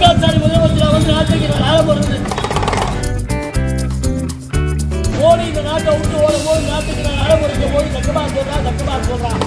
ஸ்டாலின் முதலமைச்சர் வந்து நாட்டுக்கு ஆளப்படுறது. மோடி இந்த நாட்டை விட்டு ஓடும் போது நாட்டுக்கு நான் ஆளப்படுத்த போது தக்கமா சொல்றான்.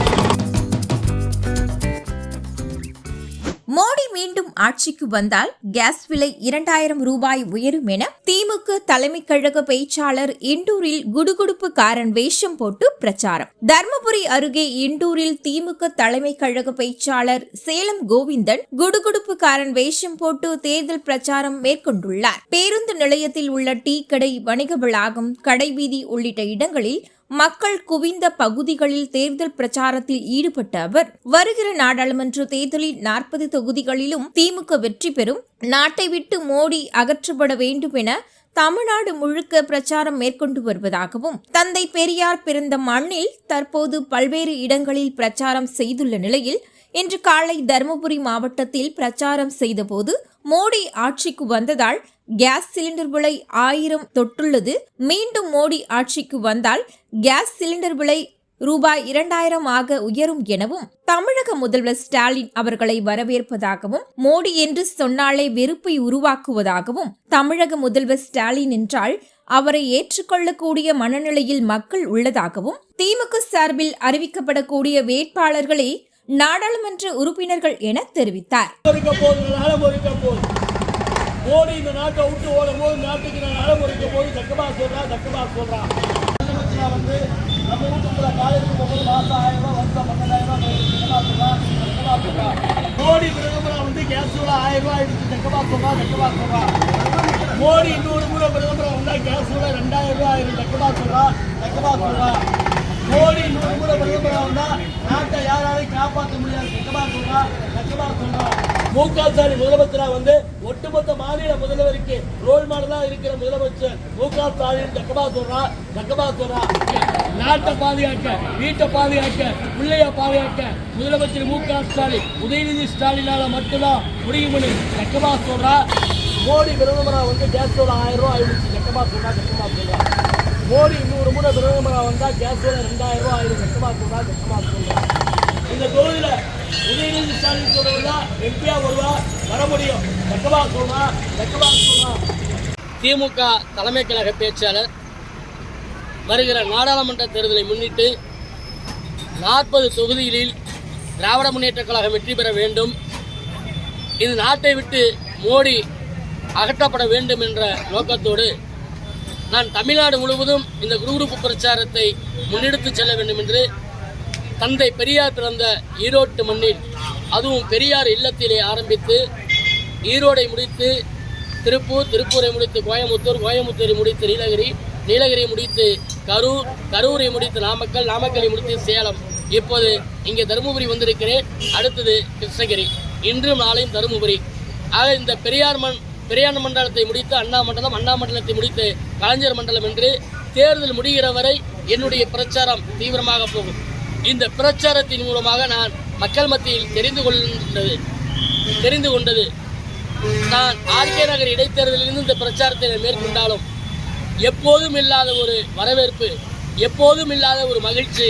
மோடி மீண்டும் ஆட்சிக்கு வந்தால் கேஸ் விலை 2000 ரூபாய் உயரும் என திமுக தலைமை கழக பேச்சாளர் இண்டூரில் குடுகுடுப்புக்காரன் வேஷம் போட்டு பிரச்சாரம். தர்மபுரி அருகே இண்டூரில் திமுக தலைமை கழக பேச்சாளர் சேலம் கோவிந்தன் குடுகுடுப்புக்காரன் வேஷம் போட்டு தேர்தல் பிரச்சாரம் மேற்கொண்டுள்ளார். பேருந்து நிலையத்தில் உள்ள டீ கடை, வணிக வளாகம், கடைவீதி உள்ளிட்ட இடங்களில் மக்கள் குவிந்த பகுதிகளில் தேர்தல் பிரச்சாரத்தில் ஈடுபட்ட அவர், வருகிற நாடாளுமன்ற தேர்தலில் 40 தொகுதிகளிலும் திமுக வெற்றி பெறும், நாட்டை விட்டு மோடி அகற்றப்பட வேண்டும் என தமிழ்நாடு முழுக்க பிரச்சாரம் மேற்கொண்டு வருவதாகவும், தந்தை பெரியார் பிறந்த மண்ணில் தற்போது பல்வேறு இடங்களில் பிரச்சாரம் செய்துள்ள நிலையில் இன்று காலை தருமபுரி மாவட்டத்தில் பிரச்சாரம் செய்தபோது மோடி ஆட்சிக்கு வந்ததால் கேஸ் சிலிண்டர் விலை 1000 தொட்டுள்ளது. மீண்டும் மோடி ஆட்சிக்கு வந்தால் கேஸ் சிலிண்டர் விலை ரூபாய் 2000 ஆக உயரும் எனவும், தமிழக முதல்வர் ஸ்டாலின் அவர்களை வரவேற்பதாகவும், மோடி என்று சொன்னாலே வெறுப்பை உருவாக்குவதாகவும், தமிழக முதல்வர் ஸ்டாலின் என்றால் அவரை ஏற்றுக்கொள்ளக்கூடிய மனநிலையில் மக்கள் உள்ளதாகவும், திமுக சார்பில் அறிவிக்கப்படக்கூடிய வேட்பாளர்களே நாடாளுமன்ற உறுப்பினர்கள் என தெரிவித்தார். மோடி இந்த நாட்டை விட்டு ஓடும் போது நாட்டுக்கு நான் ஆளப்படுத்த போது தக்கமா சொல்றான். வந்து நம்ம வீட்டுக்குள்ள காலேஜுக்கு போகும்போது மாசம் 1000 ரூபாய், வருஷம் 12000 ரூபாய். மோடி பிரதமரா வந்து கேஸ் விலை 1000 ரூபாய் ஆயிடுச்சு. தக்கமா சொல்றான். மோடி இன்னொரு முறை பிரதமரா வந்தா கேஸ் விலை 2000 ரூபாய் ஆயிடுச்சு. தக்கமா சொல்றான். மோடி இன்னொரு முறை பிரதமரா வந்தா நாட்டை யாராலையும் காப்பாற்ற முடியாது. தக்கமா சொல்றான். முக ஸ்டாலின் முதலமைச்சரா வந்து ஒட்டுமொத்த மாநில முதல்வருக்கு ரோல் மாடலா இருக்கிற முதலமைச்சர் முக ஸ்டாலின் தக்கமா சொல்றான். நாட்டை பாதுகாக்க, வீட்டை பாதுகாக்க, பிள்ளைய பாதுகாக்க முதலமைச்சர் முக ஸ்டாலின், உதயநிதி ஸ்டாலினால மட்டும்தான் முடியும்னு தக்கமா சொல்றான். மோடி பிரதமரா வந்து கேஸ் விலை 1000 ரூபாய் ஆயிடுச்சு. தக்கமா சொல்றான். மோடி இன்னொரு முறை பிரதமரா வந்தா கேஸ் விலை 2000 ரூபாய் ஆயிடும். தக்கமா சொல்றான். இந்த தொகுதியில உதயநிதி ஸ்டாலின் சொல்றதா எம்பியா வருவா, வர முடியும். தக்கமா சொல்றான். திமுக தலைமை கழக பேச்சாளர் வருகிற நாடாளுமன்ற தேர்தலை முன்னிட்டு 40 தொகுதிகளில் திராவிட முன்னேற்ற கழகம் வெற்றி பெற வேண்டும், இந்த நாட்டை விட்டு மோடி அகற்றப்பட வேண்டும் என்ற நோக்கத்தோடு நான் தமிழ்நாடு முழுவதும் இந்த குரூப் பிரச்சாரத்தை முன்னெடுத்து செல்ல வேண்டும் என்று தந்தை பெரியார் பிறந்த ஈரோட்டு மண்ணில், அதுவும் பெரியார் இல்லத்திலே ஆரம்பித்து ஈரோடை முடித்து திருப்பூர், திருப்பூரை முடித்து கோயமுத்தூர், கோயமுத்தூரை முடித்து நீலகிரி முடித்து கரூரை முடித்து நாமக்கலை முடித்து சேலம், இப்போது இங்கே தருமபுரி வந்திருக்கிறேன். அடுத்தது கிருஷ்ணகிரி, இன்றும் நாளையும் தருமபுரி. ஆக இந்த பெரியார் மண்டலத்தை முடித்து அண்ணா மண்டலத்தை முடித்து கலைஞர் மண்டலம் என்று தேர்தல் முடிகிற வரை என்னுடைய பிரச்சாரம் தீவிரமாக போகும். இந்த பிரச்சாரத்தின் மூலமாக நான் மக்கள் மத்தியில் தெரிந்து கொண்டது நான் ஆர்கே நகர் இடைத்தேர்தலிலிருந்து இந்த பிரச்சாரத்தை மேற்கொண்டாலும் எப்போதும் இல்லாத ஒரு வரவேற்பு, எப்போதும் இல்லாத ஒரு மகிழ்ச்சி,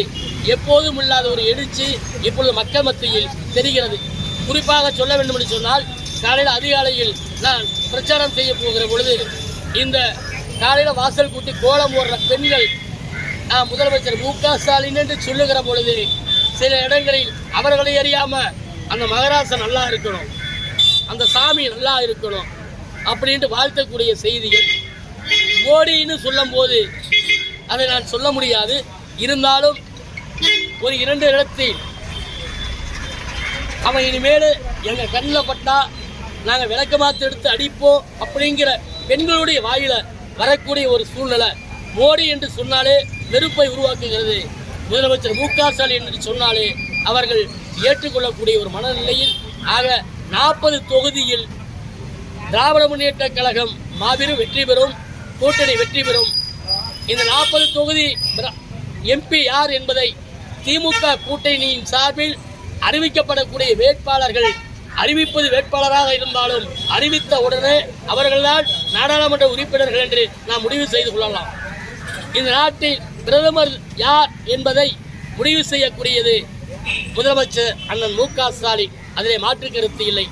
எப்போதும் இல்லாத ஒரு எழுச்சி இப்பொழுது மக்கள் மத்தியில் தெரிகிறது. குறிப்பாக சொல்ல வேண்டும் என்று சொன்னால், காலையில் அதிகாலையில் நான் பிரச்சாரம் செய்ய போகிற பொழுது இந்த காலையில் வாசல் கூட்டி கோலம் போடுற பெண்கள் நான் முதலமைச்சர் முக ஸ்டாலின் என்று சொல்லுகிற பொழுது சில இடங்களில் அவர்களை அறியாம அந்த மகராசன் நல்லா இருக்கணும், அந்த சாமி நல்லா இருக்கணும் அப்படின்ட்டு வாழ்த்தக்கூடிய செய்திகள். மோடின்னு சொல்லும் போது அதை நான் சொல்ல முடியாது. இருந்தாலும் ஒரு 2 இடத்தில் அவன் இனிமேல் எங்கள் கண்ணில் பட்டா நாங்கள் விளக்கமாத்து எடுத்து அடிப்போம் அப்படிங்கிற பெண்களுடைய வாயில வரக்கூடிய ஒரு சூழ்நிலை. மோடி என்று சொன்னாலே வெறுப்பை உருவாக்குகிறது. முதலமைச்சர் முக ஸ்டாலின் என்று சொன்னாலே அவர்கள் ஏற்றுக்கொள்ளக்கூடிய ஒரு மனநிலையில். ஆக 40 தொகுதியில் திராவிட முன்னேற்ற கழகம் மாபெரும் வெற்றி பெறும், கூட்டணி வெற்றி பெறும். இந்த 40 தொகுதி எம்பி யார் என்பதை திமுக கூட்டணியின் சார்பில் அறிவிக்கப்படக்கூடிய வேட்பாளர்கள் அறிவிப்பது வேட்பாளராக இருந்தாலும் அறிவித்த உடனே அவர்கள்தான் நாடாளுமன்ற உறுப்பினர்கள் என்று நாம் முடிவு செய்து கொள்ளலாம். இந்த நாட்டில் பிரதமர் யார் என்பதை முடிவு செய்யக்கூடியது முதலமைச்சர் அண்ணன் முக ஸ்டாலின். அதிலே மாற்று கருத்து இல்லை.